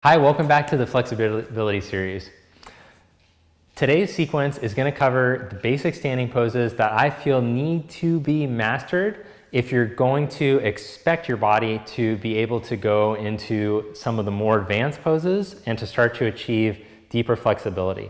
Hi, welcome back to the flexibility series. Today's sequence is going to cover the basic standing poses that I feel need to be mastered if you're going to expect your body to be able to go into some of the more advanced poses and to start to achieve deeper flexibility.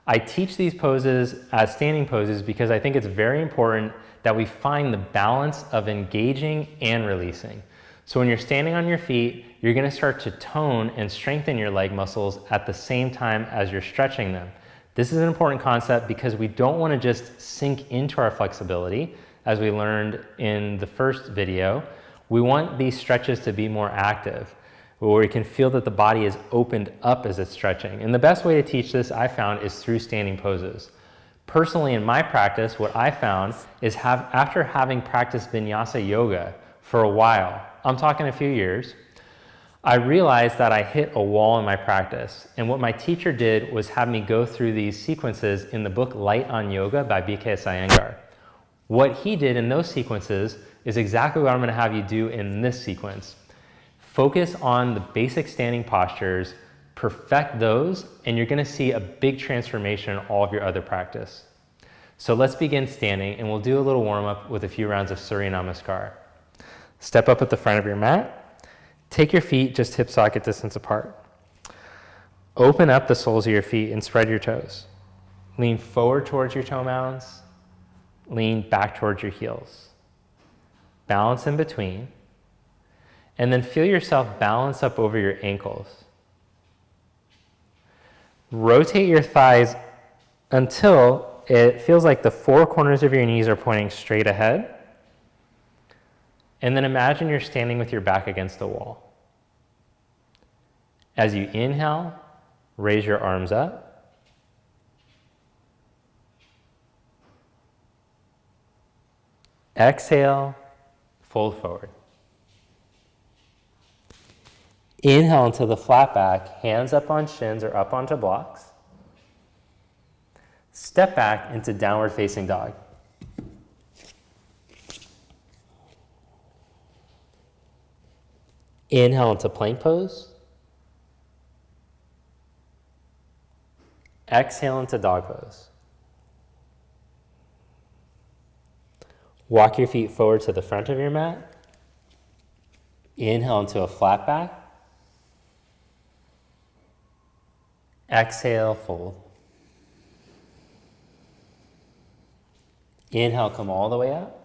I teach these poses as standing poses because I think it's very important that we find the balance of engaging and releasing. So when you're standing on your feet, you're going to start to tone and strengthen your leg muscles at the same time as you're stretching them. This is an important concept because we don't want to just sink into our flexibility, as we learned in the first video. We want these stretches to be more active, where we can feel that the body is opened up as it's stretching. And the best way to teach this, I found, is through standing poses. Personally, in my practice, what I found is after having practiced vinyasa yoga for a while, I'm talking a few years, I realized that I hit a wall in my practice. And what my teacher did was have me go through these sequences in the book Light on Yoga by B.K. Iyengar. What he did in those sequences is exactly what I'm going to have you do in this sequence. Focus on the basic standing postures, perfect those, and you're going to see a big transformation in all of your other practice. So let's begin standing, and we'll do a little warm-up with a few rounds of Surya Namaskar. Step up at the front of your mat. Take your feet just hip socket distance apart. Open up the soles of your feet and spread your toes. Lean forward towards your toe mounds. Lean back towards your heels. Balance in between. And then feel yourself balance up over your ankles. Rotate your thighs until it feels like the four corners of your knees are pointing straight ahead. And then imagine you're standing with your back against the wall. As you inhale, raise your arms up. Exhale, fold forward. Inhale into the flat back, hands up on shins or up onto blocks. Step back into downward facing dog. Inhale into plank pose. Exhale into dog pose. Walk your feet forward to the front of your mat. Inhale into a flat back. Exhale, fold. Inhale, come all the way up.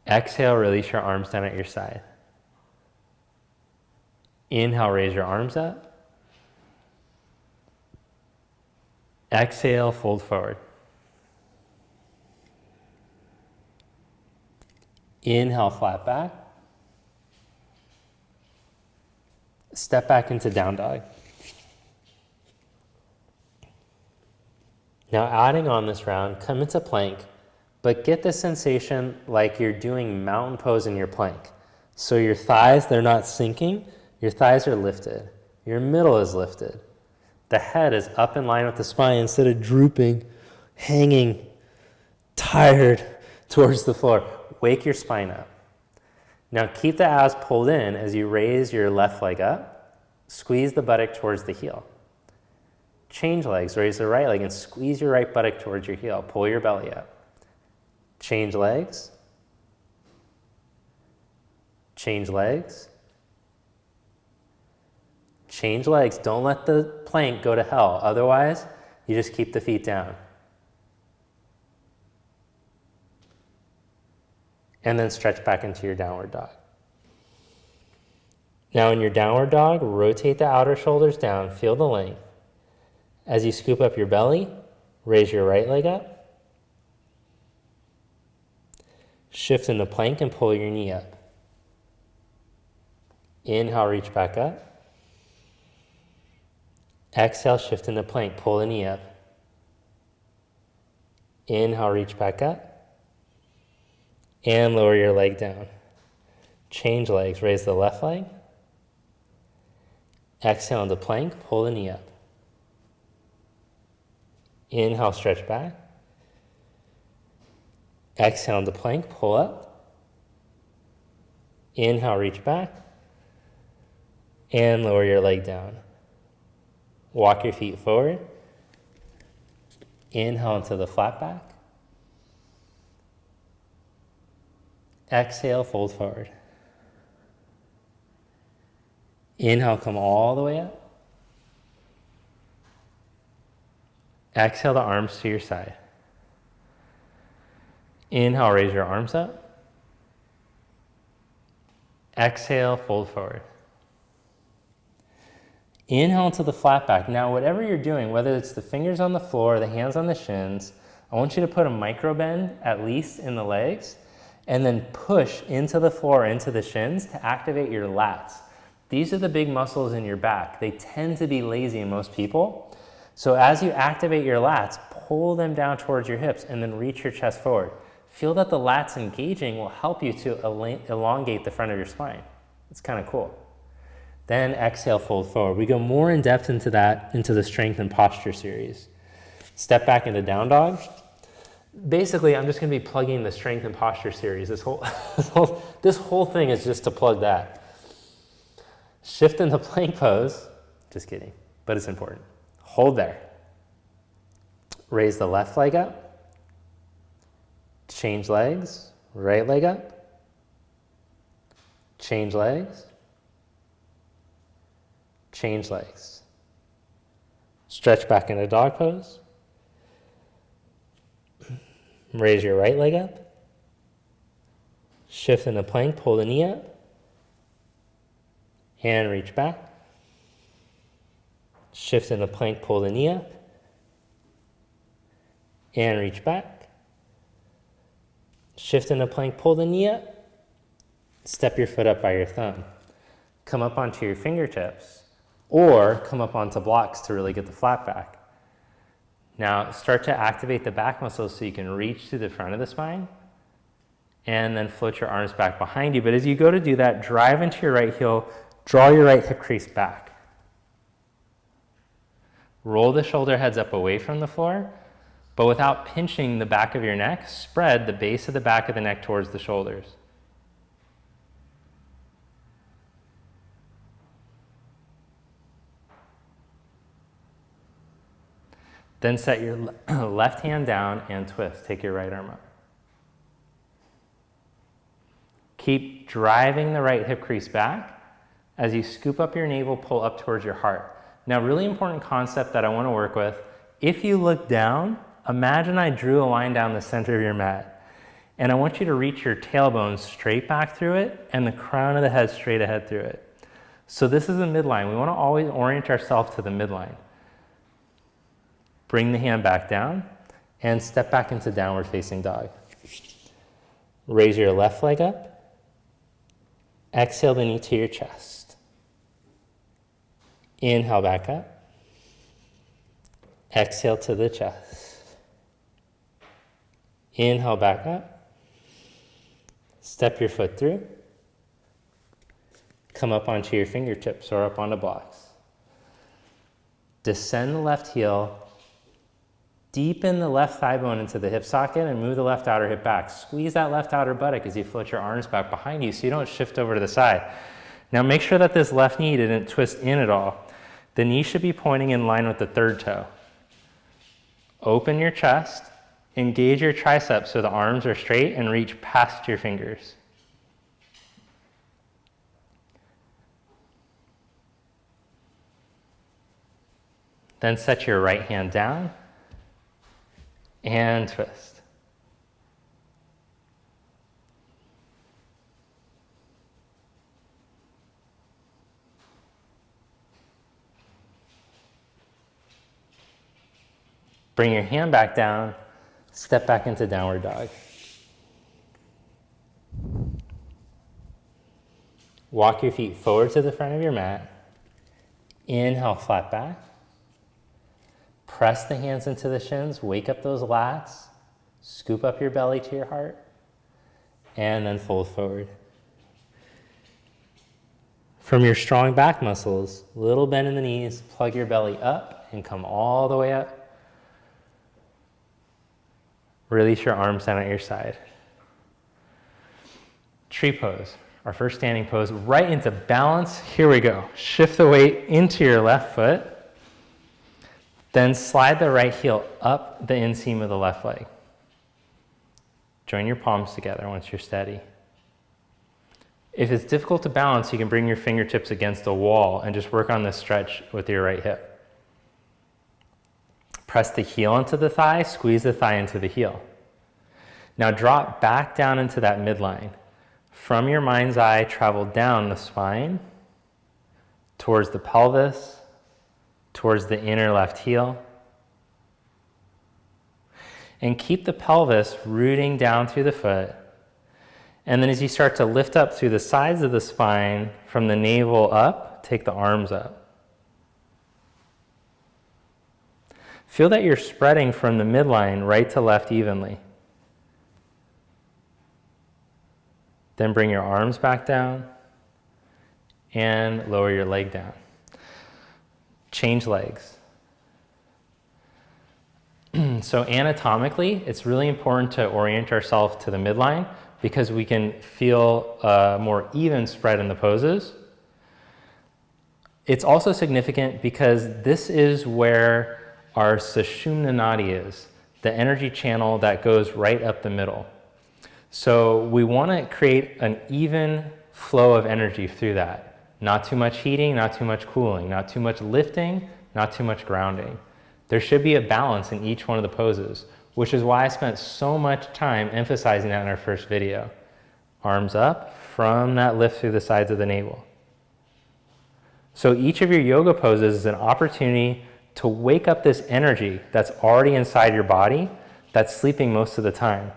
Exhale, release your arms down at your side. Inhale, raise your arms up. Exhale, fold forward. Inhale, flat back. Step back into down dog. Now adding on this round, come into plank, but get the sensation like you're doing mountain pose in your plank. So your thighs, they're not sinking, your thighs are lifted. Your middle is lifted. The head is up in line with the spine instead of drooping, hanging, tired towards the floor. Wake your spine up. Now keep the abs pulled in as you raise your left leg up. Squeeze the buttock towards the heel. Change legs, raise the right leg and squeeze your right buttock towards your heel. Pull your belly up. Change legs. Change legs. Change legs. Don't let the plank go to hell. Otherwise, you just keep the feet down. And then stretch back into your downward dog. Now in your downward dog, rotate the outer shoulders down. Feel the length. As you scoop up your belly, raise your right leg up. Shift in the plank and pull your knee up. Inhale, reach back up. Exhale, shift in the plank, pull the knee up. Inhale, reach back up. And lower your leg down. Change legs, raise the left leg. Exhale into plank, pull the knee up. Inhale, stretch back. Exhale into plank, pull up. Inhale, reach back. And lower your leg down. Walk your feet forward. Inhale into the flat back. Exhale, fold forward. Inhale, come all the way up. Exhale the arms to your side. Inhale, raise your arms up. Exhale, fold forward. Inhale into the flat back. Now, whatever you're doing, whether it's the fingers on the floor, the hands on the shins, I want you to put a micro bend at least in the legs and then push into the floor, into the shins to activate your lats. These are the big muscles in your back. They tend to be lazy in most people. So as you activate your lats, pull them down towards your hips and then reach your chest forward. Feel that the lats engaging will help you to elongate the front of your spine. It's kind of cool. Then exhale, fold forward. We go more in depth into that, into the strength and posture series. Step back into down dog. Basically, I'm just going to be plugging the strength and posture series. This whole thing is just to plug that. Shift into plank pose. Just kidding, but it's important. Hold there. Raise the left leg up. Change legs. Right leg up. Change legs. Change legs. Stretch back into dog pose. Raise your right leg up. Shift into plank, pull the knee up. And reach back. Shift into plank, pull the knee up. And reach back. Shift into plank, pull the knee up. Step your foot up by your thumb. Come up onto your fingertips or come up onto blocks to really get the flat back. Now start to activate the back muscles so you can reach to the front of the spine and then float your arms back behind you. But as you go to do that, drive into your right heel, draw your right hip crease back. Roll the shoulder heads up away from the floor, but without pinching the back of your neck, spread the base of the back of the neck towards the shoulders. Then set your left hand down and twist. Take your right arm up. Keep driving the right hip crease back. As you scoop up your navel, pull up towards your heart. Now, really important concept that I want to work with. If you look down, imagine I drew a line down the center of your mat. And I want you to reach your tailbone straight back through it and the crown of the head straight ahead through it. So this is the midline. We want to always orient ourselves to the midline. Bring the hand back down and step back into downward facing dog. Raise your left leg up. Exhale the knee to your chest. Inhale back up. Exhale to the chest. Inhale back up. Step your foot through. Come up onto your fingertips or up onto blocks. Descend the left heel. Deepen the left thigh bone into the hip socket and move the left outer hip back. Squeeze that left outer buttock as you float your arms back behind you so you don't shift over to the side. Now make sure that this left knee didn't twist in at all. The knee should be pointing in line with the third toe. Open your chest, engage your triceps so the arms are straight and reach past your fingers. Then set your right hand down and twist. Bring your hand back down, step back into downward dog. Walk your feet forward to the front of your mat. Inhale, flat back. Press the hands into the shins, wake up those lats, scoop up your belly to your heart, and then fold forward. From your strong back muscles, little bend in the knees, plug your belly up and come all the way up. Release your arms down at your side. Tree pose. our first standing pose, right into balance. Here we go. Shift the weight into your left foot. Then slide the right heel up the inseam of the left leg. Join your palms together once you're steady. If it's difficult to balance, you can bring your fingertips against the wall and just work on this stretch with your right hip. Press the heel into the thigh, squeeze the thigh into the heel. Now drop back down into that midline. From your mind's eye, travel down the spine, towards the pelvis, towards the inner left heel. And keep the pelvis rooting down through the foot. And then as you start to lift up through the sides of the spine, from the navel up, take the arms up. Feel that you're spreading from the midline right to left evenly. Then bring your arms back down and lower your leg down. Change legs. So anatomically, it's really important to orient ourselves to the midline because we can feel a more even spread in the poses. It's also significant because this is where our Sushumna Nadi is, the energy channel that goes right up the middle. So we want to create an even flow of energy through that. Not too much heating, not too much cooling, not too much lifting, not too much grounding. There should be a balance in each one of the poses, which is why I spent so much time emphasizing that in our first video. Arms up from that lift through the sides of the navel. So each of your yoga poses is an opportunity to wake up this energy that's already inside your body that's sleeping most of the time.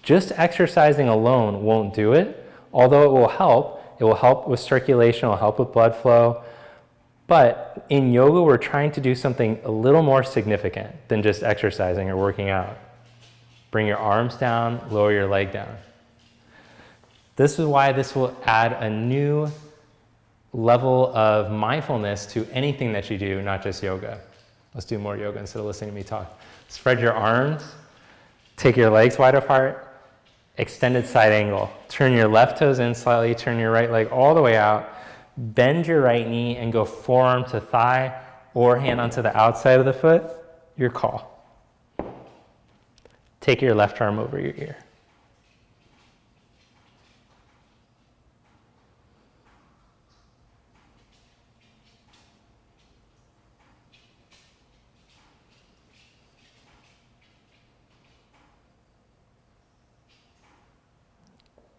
Just exercising alone won't do it, although it will help. It will help with circulation, it will help with blood flow. But in yoga, we're trying to do something a little more significant than just exercising or working out. Bring your arms down, lower your leg down. This is why this will add a new level of mindfulness to anything that you do, not just yoga. Let's do more yoga instead of listening to me talk. Spread your arms, take your legs wide apart, extended side angle. Turn your left toes in slightly, turn your right leg all the way out, bend your right knee and go forearm to thigh or hand onto the outside of the foot, your call. Take your left arm over your ear.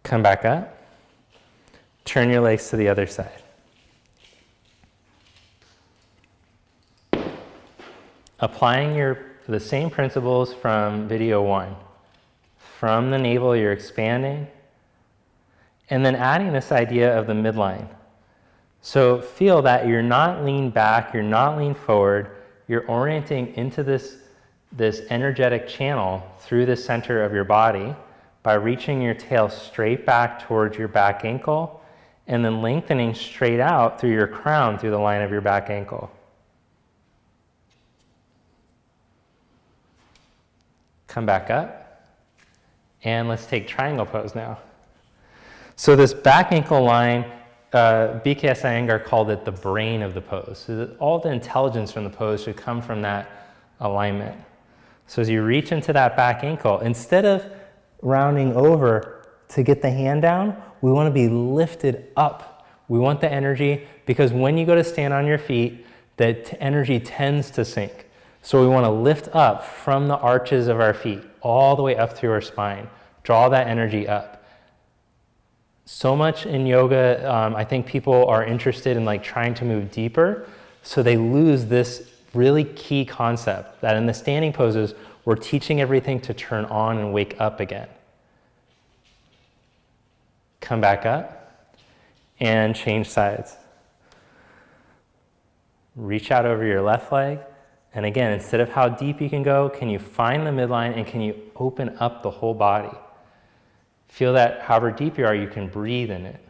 Come back up. Turn your legs to the other side. Applying the same principles from video 1. From the navel, you're expanding. And then adding this idea of the midline. So feel that you're not leaned back, you're not leaned forward, you're orienting into this energetic channel through the center of your body by reaching your tail straight back towards your back ankle and then lengthening straight out through your crown through the line of your back ankle. Come back up and let's take triangle pose now. So this back ankle line, BKS Iyengar called it the brain of the pose. So that all the intelligence from the pose should come from that alignment. So as you reach into that back ankle, instead of rounding over to get the hand down, we want to be lifted up. We want the energy because when you go to stand on your feet, the energy tends to sink. So we want to lift up from the arches of our feet all the way up through our spine. Draw that energy up. So much in yoga, I think people are interested in trying to move deeper, so they lose this really key concept that in the standing poses, we're teaching everything to turn on and wake up again. Come back up and change sides. Reach out over your left leg. And again, instead of how deep you can go, can you find the midline and can you open up the whole body? Feel that however deep you are, you can breathe in it.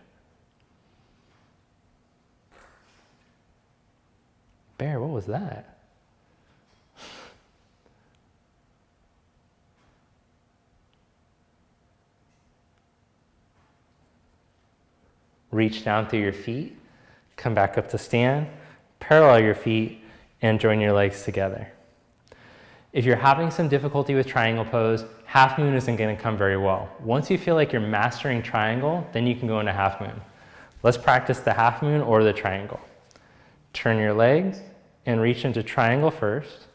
Bear, what was that? reach down through your feet, come back up to stand, parallel your feet, and join your legs together. If you're having some difficulty with triangle pose, half moon isn't going to come very well. Once you feel like you're mastering triangle, then you can go into half moon. Let's practice the half moon or the triangle. Turn your legs and reach into triangle first.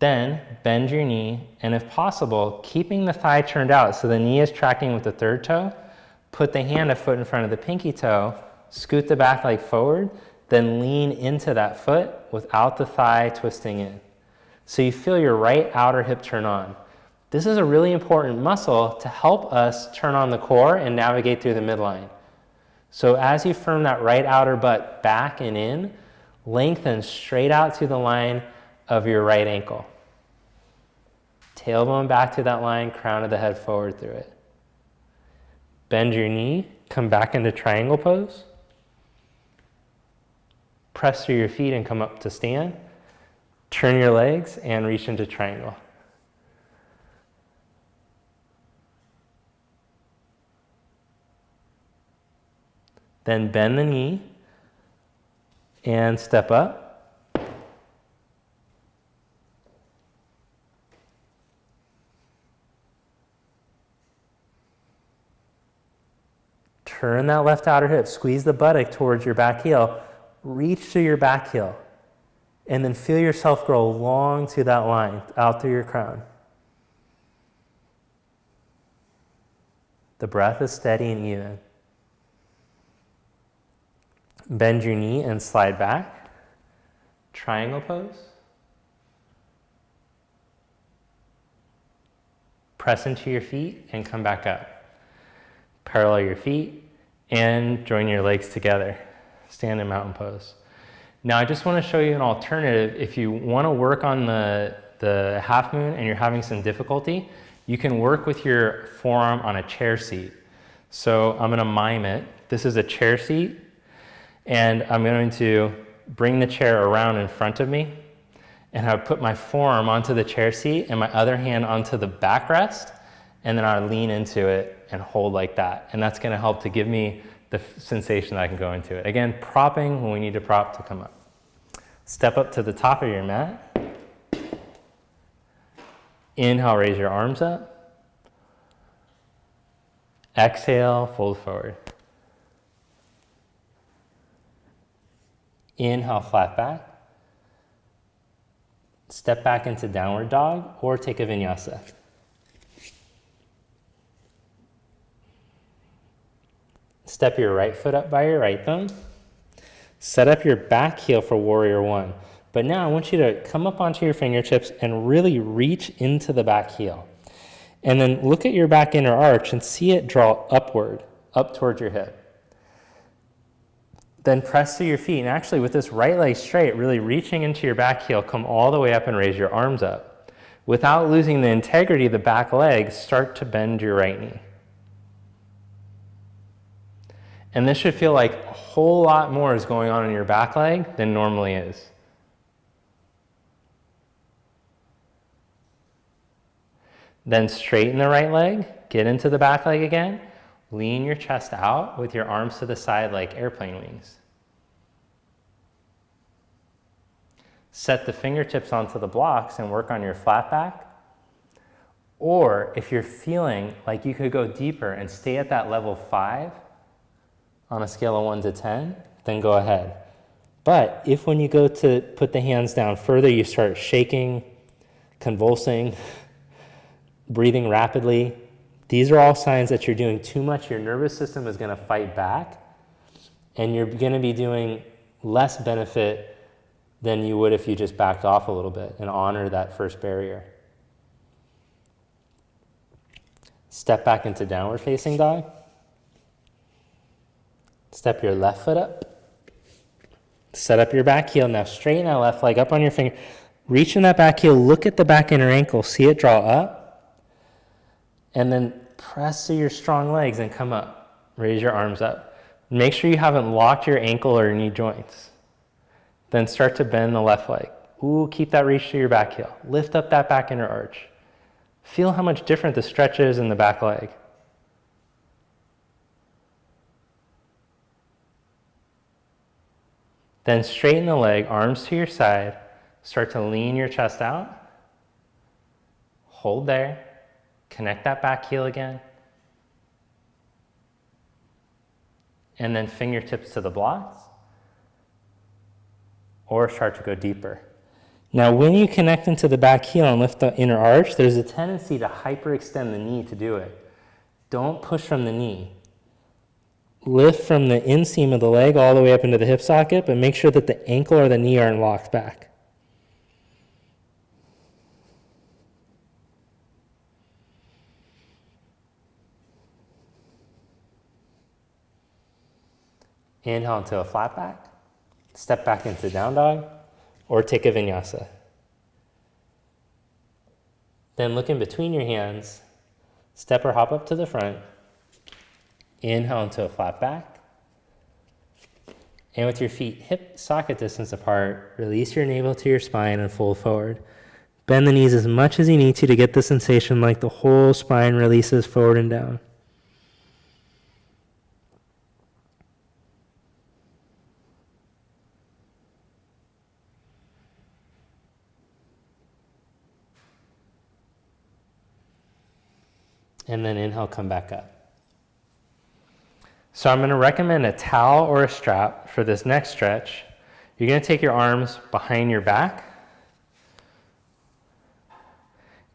Then bend your knee, and if possible, keeping the thigh turned out so the knee is tracking with the third toe, put the hand a foot in front of the pinky toe, scoot the back leg forward, then lean into that foot without the thigh twisting in. So you feel your right outer hip turn on. This is a really important muscle to help us turn on the core and navigate through the midline. So as you firm that right outer butt back and in, lengthen straight out to the line of your right ankle. Tailbone back to that line, crown of the head forward through it. Bend your knee, come back into triangle pose. Press through your feet and come up to stand. Turn your legs and reach into triangle. Then bend the knee and step up. Turn that left outer hip, squeeze the buttock towards your back heel, reach through your back heel, and then feel yourself grow long to that line, out through your crown. The breath is steady and even. Bend your knee and slide back. Triangle pose. Press into your feet and come back up. Parallel your feet and join your legs together. Stand in mountain pose. Now I just want to show you an alternative. If you want to work on the half moon and you're having some difficulty, you can work with your forearm on a chair seat. So I'm going to mime it. This is a chair seat, and I'm going to bring the chair around in front of me, and I would put my forearm onto the chair seat and my other hand onto the backrest, and then I would lean into it and hold like that. And that's going to help to give me the sensation that I can go into it. Again, propping when we need to prop to come up. Step up to the top of your mat. Inhale, raise your arms up. Exhale, fold forward. Inhale, flat back. Step back into downward dog or take a vinyasa. Step your right foot up by your right thumb. Set up your back heel for warrior one. But now I want you to come up onto your fingertips and really reach into the back heel. And then look at your back inner arch and see it draw upward, up towards your hip. Then press through your feet, and actually with this right leg straight, really reaching into your back heel, come all the way up and raise your arms up. Without losing the integrity of the back leg, start to bend your right knee. And this should feel like a whole lot more is going on in your back leg than normally is. Then straighten the right leg, get into the back leg again, lean your chest out with your arms to the side like airplane wings. Set the fingertips onto the blocks and work on your flat back. Or if you're feeling like you could go deeper and stay at that level 5 on a scale of 1 to 10, then go ahead. But if when you go to put the hands down further, you start shaking, convulsing, breathing rapidly, these are all signs that you're doing too much. Your nervous system is going to fight back, and you're going to be doing less benefit than you would if you just backed off a little bit and honor that first barrier. Step back into downward facing dog. Step your left foot up. Set up your back heel. Now straighten that left leg up on your finger. Reach in that back heel. Look at the back inner ankle. See it draw up. And then press through your strong legs and come up. Raise your arms up. Make sure you haven't locked your ankle or knee joints. Then start to bend the left leg. Ooh, keep that reach to your back heel. Lift up that back inner arch. Feel how much different the stretch is in the back leg. Then straighten the leg, arms to your side. Start to lean your chest out. Hold there. Connect that back heel again. And then fingertips to the blocks. Or start to go deeper. Now, when you connect into the back heel and lift the inner arch, there's a tendency to hyperextend the knee to do it. Don't push from the knee. Lift from the inseam of the leg all the way up into the hip socket, but make sure that the ankle or the knee aren't locked back. Inhale into a flat back. Step back into down dog, or take a vinyasa. Then look in between your hands, step or hop up to the front. Inhale into a flat back. And with your feet hip socket distance apart, release your navel to your spine and fold forward. Bend the knees as much as you need to get the sensation like the whole spine releases forward and down. And then inhale, come back up. So I'm going to recommend a towel or a strap for this next stretch. You're going to take your arms behind your back.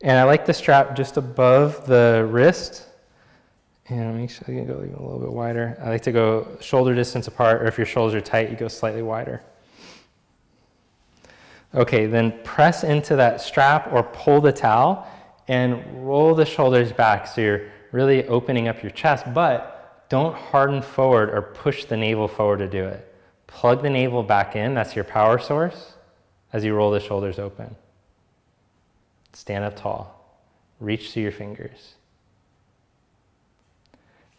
And I like the strap just above the wrist. And make sure you go even a little bit wider. I like to go shoulder distance apart, or if your shoulders are tight, you go slightly wider. Okay, then press into that strap or pull the towel and roll the shoulders back so you're really opening up your chest, but don't harden forward or push the navel forward to do it. Plug the navel back in, that's your power source, as you roll the shoulders open. Stand up tall. Reach through your fingers.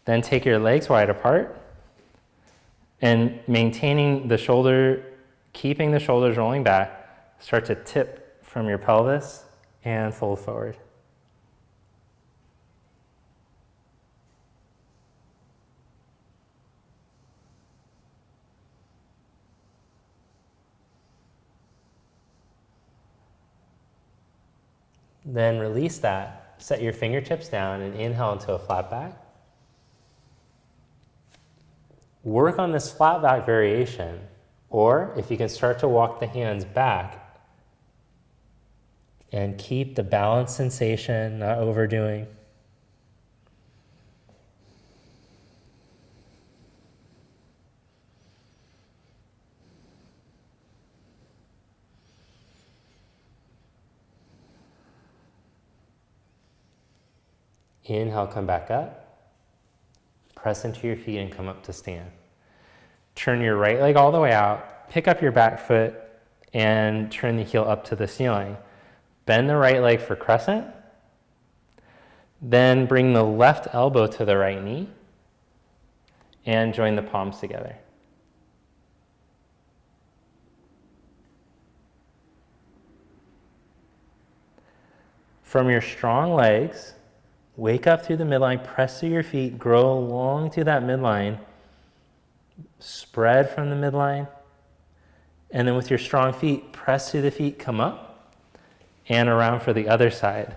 Then take your legs wide apart and maintaining the shoulder, keeping the shoulders rolling back, start to tip from your pelvis and fold forward. Then release that, set your fingertips down and inhale into a flat back. Work on this flat back variation, or if you can start to walk the hands back and keep the balance sensation, not overdoing. Inhale, come back up. Press into your feet and come up to stand. Turn your right leg all the way out. Pick up your back foot and turn the heel up to the ceiling. Bend the right leg for crescent. Then bring the left elbow to the right knee and join the palms together. From your strong legs, wake up through the midline, press through your feet, grow along to that midline, spread from the midline, and then with your strong feet, press through the feet, come up, and around for the other side.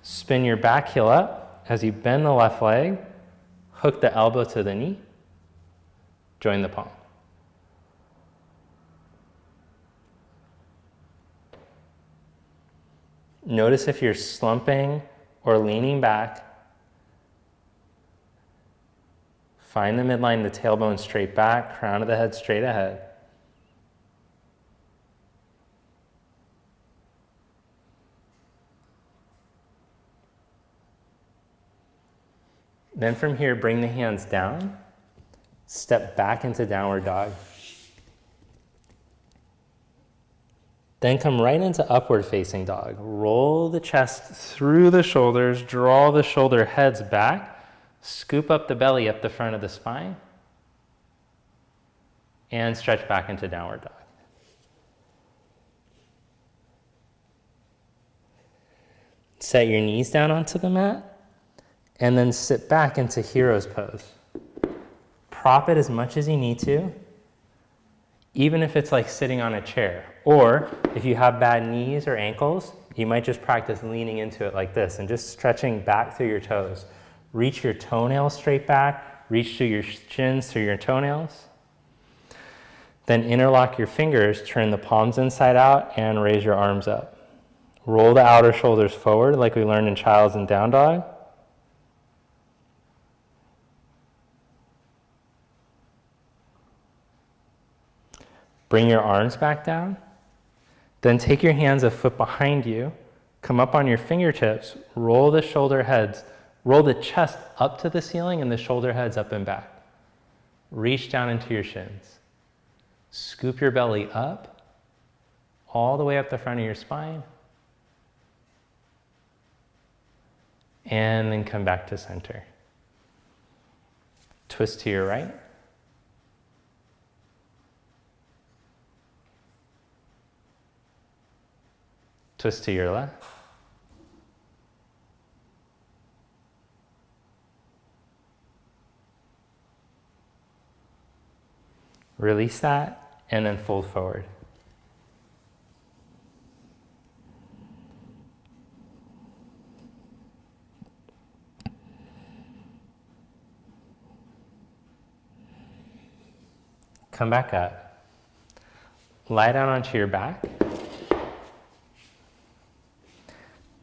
Spin your back heel up as you bend the left leg, hook the elbow to the knee, join the palm. Notice if you're slumping or leaning back. Find the midline, the tailbone straight back, crown of the head straight ahead. Then from here, bring the hands down, step back into downward dog. Then come right into upward facing dog. Roll the chest through the shoulders, draw the shoulder heads back, scoop up the belly up the front of the spine, and stretch back into downward dog. Set your knees down onto the mat, and then sit back into hero's pose. Prop it as much as you need to. even if it's like sitting on a chair. Or if you have bad knees or ankles, you might just practice leaning into it like this and just stretching back through your toes. Reach your toenails straight back, reach through your shins through your toenails. Then interlock your fingers, turn the palms inside out, and raise your arms up. Roll the outer shoulders forward like we learned in Child's and Down Dog. Bring your arms back down. Then take your hands a foot behind you, come up on your fingertips, roll the shoulder heads, roll the chest up to the ceiling and the shoulder heads up and back. Reach down into your shins. Scoop your belly up, all the way up the front of your spine. And then come back to center. Twist to your right. Twist to your left. Release that and then fold forward. Come back up. Lie down onto your back.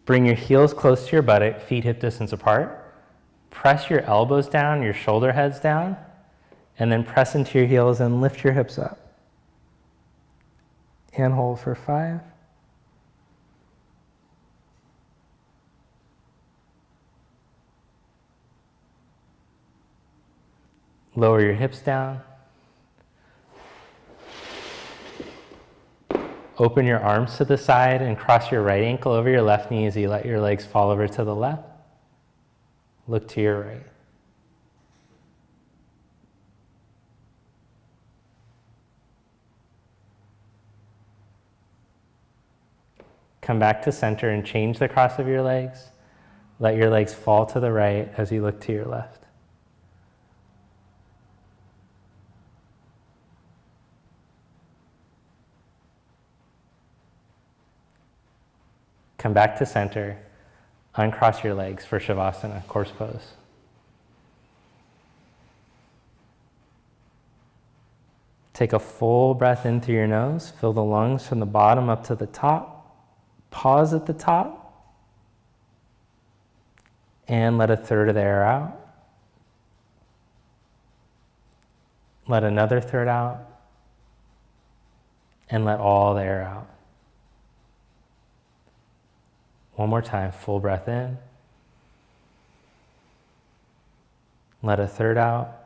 Bring your heels close to your buttock, feet hip distance apart. Press your elbows down, your shoulder heads down, and then press into your heels and lift your hips up. And hold for 5. Lower your hips down. Open your arms to the side and cross your right ankle over your left knee as you let your legs fall over to the left. Look to your right. Come back to center and change the cross of your legs. Let your legs fall to the right as you look to your left. Come back to center, uncross your legs for Shavasana, corpse pose. Take a full breath in through your nose, fill the lungs from the bottom up to the top, pause at the top, and let a third of the air out. Let another third out, and let all the air out. One more time, full breath in. Let a third out.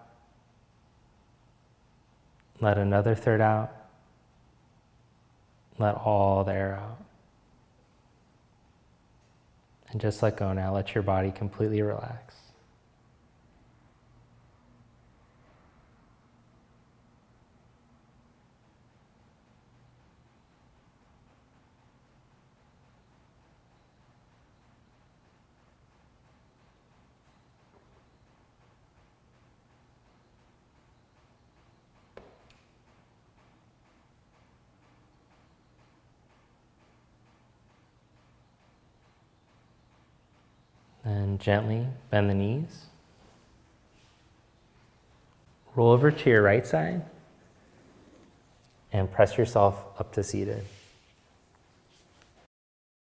Let another third out. Let all the air out. And just let go now. Let your body completely relax. And gently bend the knees. Roll over to your right side and press yourself up to seated.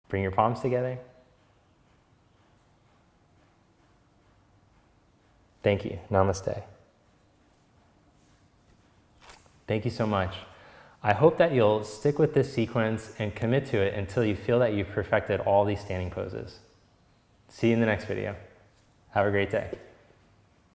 Bring your palms together. Thank you. Namaste. Thank you so much. I hope that you'll stick with this sequence and commit to it until you feel that you've perfected all these standing poses. See you in the next video. Have a great day.